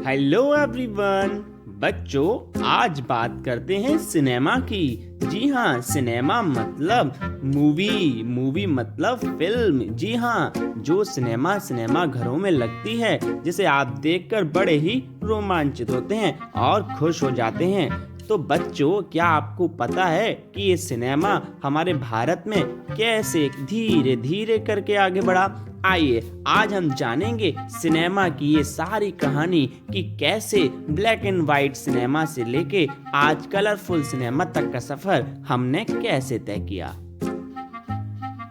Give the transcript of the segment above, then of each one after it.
Hello everyone. बच्चों, आज बात करते हैं सिनेमा की। जी हाँ, सिनेमा मतलब मूवी मतलब फिल्म। जी हाँ, जो सिनेमा घरों में लगती है, जिसे आप देखकर बड़े ही रोमांचित होते हैं और खुश हो जाते हैं। तो बच्चों, क्या आपको पता है कि ये सिनेमा हमारे भारत में कैसे धीरे धीरे करके आगे बढ़ा? आइए आज हम जानेंगे सिनेमा की ये सारी कहानी कि कैसे ब्लैक एंड व्हाइट सिनेमा से लेके आज कलरफुल सिनेमा तक का सफर हमने कैसे तय किया।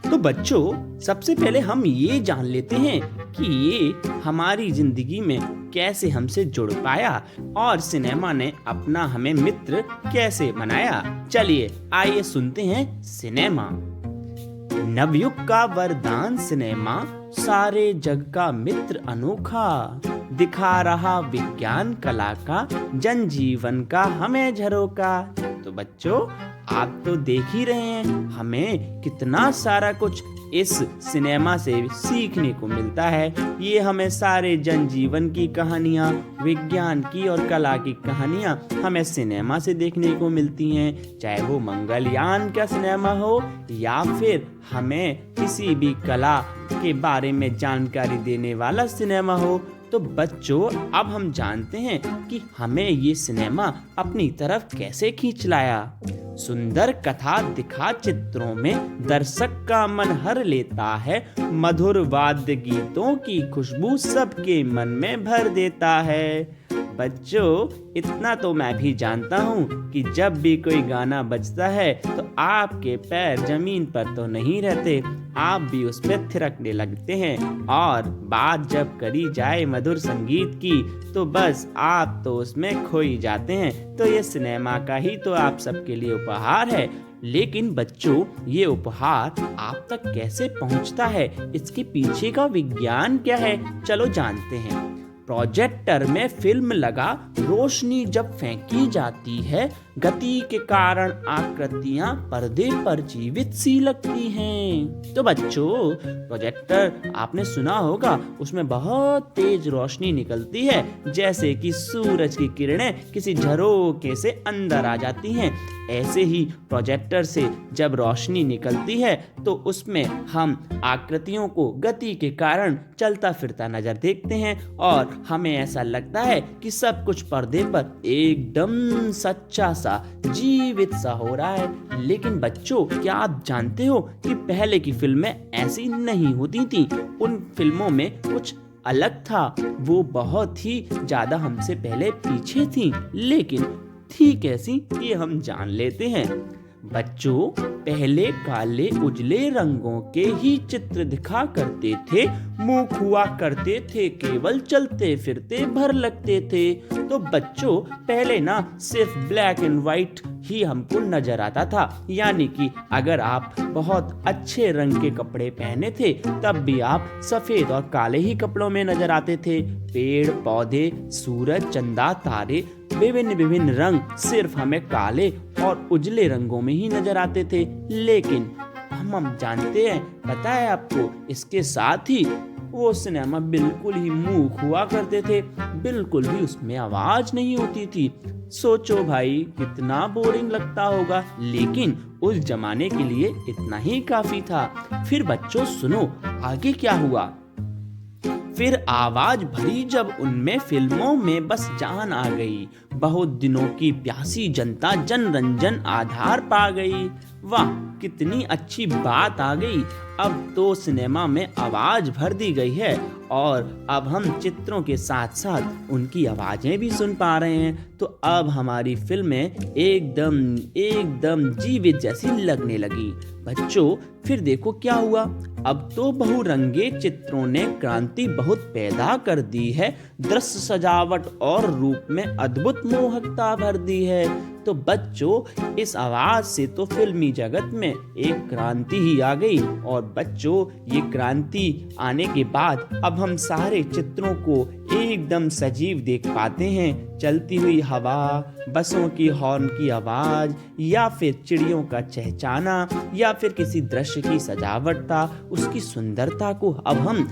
तो बच्चों, सबसे पहले हम ये जान लेते हैं कि ये हमारी जिंदगी में कैसे हमसे जुड़ पाया और सिनेमा ने अपना हमें मित्र कैसे बनाया। चलिए आइए सुनते हैं सिनेमा। नवयुग का वरदान सिनेमा, सारे जग का मित्र अनोखा, दिखा रहा विज्ञान कला का, जनजीवन का हमें झरोका। तो बच्चों, आप तो देख ही रहे हैं हमें कितना सारा कुछ इस सिनेमा से सीखने को मिलता है। ये हमें सारे जनजीवन की कहानियाँ, विज्ञान की और कला की कहानियाँ हमें सिनेमा से देखने को मिलती हैं। चाहे वो मंगलयान का सिनेमा हो या फिर हमें किसी भी कला के बारे में जानकारी देने वाला सिनेमा हो। तो बच्चों, अब हम जानते हैं कि हमें ये सिनेमा अपनी तरफ कैसे खींच लाया। सुंदर कथा दिखा चित्रों में दर्शक का मन हर लेता है, मधुर वाद्य गीतों की खुशबू सबके मन में भर देता है। बच्चों, इतना तो मैं भी जानता हूँ कि जब भी कोई गाना बजता है तो आपके पैर जमीन पर तो नहीं रहते, आप भी उस पर थिरकने लगते हैं। और बात जब करी जाए मधुर संगीत की तो बस आप तो उसमें खो ही जाते हैं। तो ये सिनेमा का ही तो आप सबके लिए उपहार है। लेकिन बच्चों, ये उपहार आप तक कैसे पहुंचता है, इसके पीछे का विज्ञान क्या है, चलो जानते हैं। प्रोजेक्टर में फिल्म लगा, रोशनी जब फेंकी जाती है, गति के कारण आकृतियां पर्दे पर जीवित सी लगती हैं। तो बच्चों, प्रोजेक्टर आपने सुना होगा, उसमें बहुत तेज रोशनी निकलती है, जैसे कि सूरज की किरणें किसी झरोखे से अंदर आ जाती हैं। ऐसे ही प्रोजेक्टर से जब रोशनी निकलती है तो उसमें हम आकृतियों को गति के कारण चलता फिरता नजर देखते हैं और हमें ऐसा लगता है कि सब कुछ पर्दे पर एकदम सच्चा सा, जीवित सा हो रहा है। लेकिन बच्चों, क्या आप जानते हो कि पहले की फिल्में ऐसी नहीं होती थी? उन फिल्मों में कुछ अलग था, वो बहुत ही ज्यादा हमसे पहले पीछे थी। लेकिन थी कैसी, ये हम जान लेते हैं। बच्चों, पहले काले उजले रंगों के ही चित्र दिखा करते थे, मुंह हुआ करते थे, केवल चलते फिरते भर लगते थे। तो बच्चों, पहले ना सिर्फ ब्लैक एंड व्हाइट ही हमको नजर आता था, यानी कि अगर आप बहुत अच्छे रंग के कपड़े पहने थे तब भी आप सफेद और काले ही कपड़ों में नजर आते थे। पेड़ पौधे, सूरज, चंदा, तारे, विभिन्न रंग सिर्फ हमें काले और उजले रंगों में ही नजर आते थे। लेकिन हम जानते हैं, पता है आपको, इसके साथ ही वो सिनेमा बिल्कुल ही मूक हुआ करते थे, बिल्कुल भी उसमें आवाज नहीं होती थी। सोचो भाई, कितना बोरिंग लगता होगा, लेकिन उस जमाने के लिए इतना ही काफी था। फिर बच्चों सुनो, आगे क्या हुआ। फिर आवाज भरी जब उनमें फिल्मों में बस जान आ गई, बहुत दिनों की प्यासी जनता जनरंजन आधार पा गई। वाह, कितनी अच्छी बात आ गई। अब तो सिनेमा में आवाज भर दी गई है और अब हम चित्रों के साथ साथ उनकी आवाजें भी सुन पा रहे हैं। तो अब हमारी फिल्में एकदम जीवित जैसी लगने लगी। बच्चों, फिर देखो क्या हुआ। अब तो बहुरंगे चित्रों ने क्रांति बहुत पैदा कर दी है, दृश्य सजावट और रूप में अद्भुत मोहकता भर दी है। तो बच्चों, इस आवाज से तो फिल्मी जगत में एक क्रांति ही आ गई। और बच्चों, ये क्रांति आने के बाद अब हम सारे चित्रों को एकदम सजीव देख पाते हैं। चलती हुई हवा, बसों की हॉर्न की आवाज, या फिर चिड़ियों का चहचहाना, या फिर किसी दृश्य की सजावटता, उसकी सुंदरता को अब हम,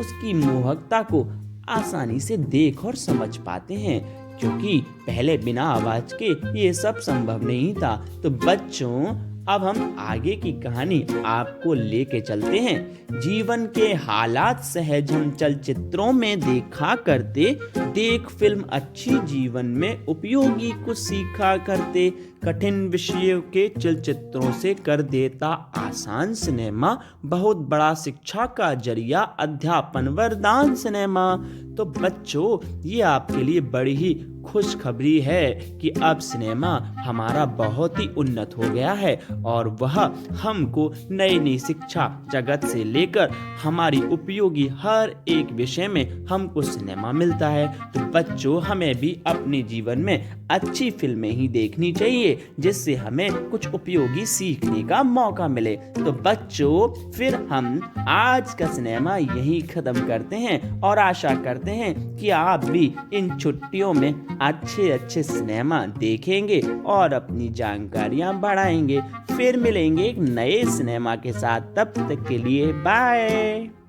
उसकी मोहकता को आसानी से देख और समझ पाते हैं, क्योंकि पहले बिना आवाज के ये सब संभव नहीं था। तो बच्चों, अब हम आगे की कहानी आपको लेके चलते हैं। जीवन के हालात सहज हम चलचित्रों में देखा करते, देख फिल्म अच्छी जीवन में उपयोगी कुछ सीखा करते, कठिन विषयों के चलचित्रों से कर देता आसान सिनेमा, बहुत बड़ा शिक्षा का जरिया अध्यापन वरदान सिनेमा। तो बच्चों, ये आपके लिए बड़ी ही खुशखबरी है कि अब सिनेमा हमारा बहुत ही उन्नत हो गया है और वह हमको नई नई शिक्षा जगत से लेकर हमारी उपयोगी हर एक विषय में हमको सिनेमा मिलता है। तो बच्चों, हमें भी अपने जीवन में अच्छी फिल्में ही देखनी चाहिए, जिससे हमें कुछ उपयोगी सीखने का मौका मिले। तो बच्चों, फिर हम आज का सिनेमा यहीं खत्म करते हैं और आशा करते हैं कि आप भी इन छुट्टियों में अच्छे अच्छे सिनेमा देखेंगे और अपनी जानकारियां बढ़ाएंगे। फिर मिलेंगे एक नए सिनेमा के साथ, तब तक के लिए बाय।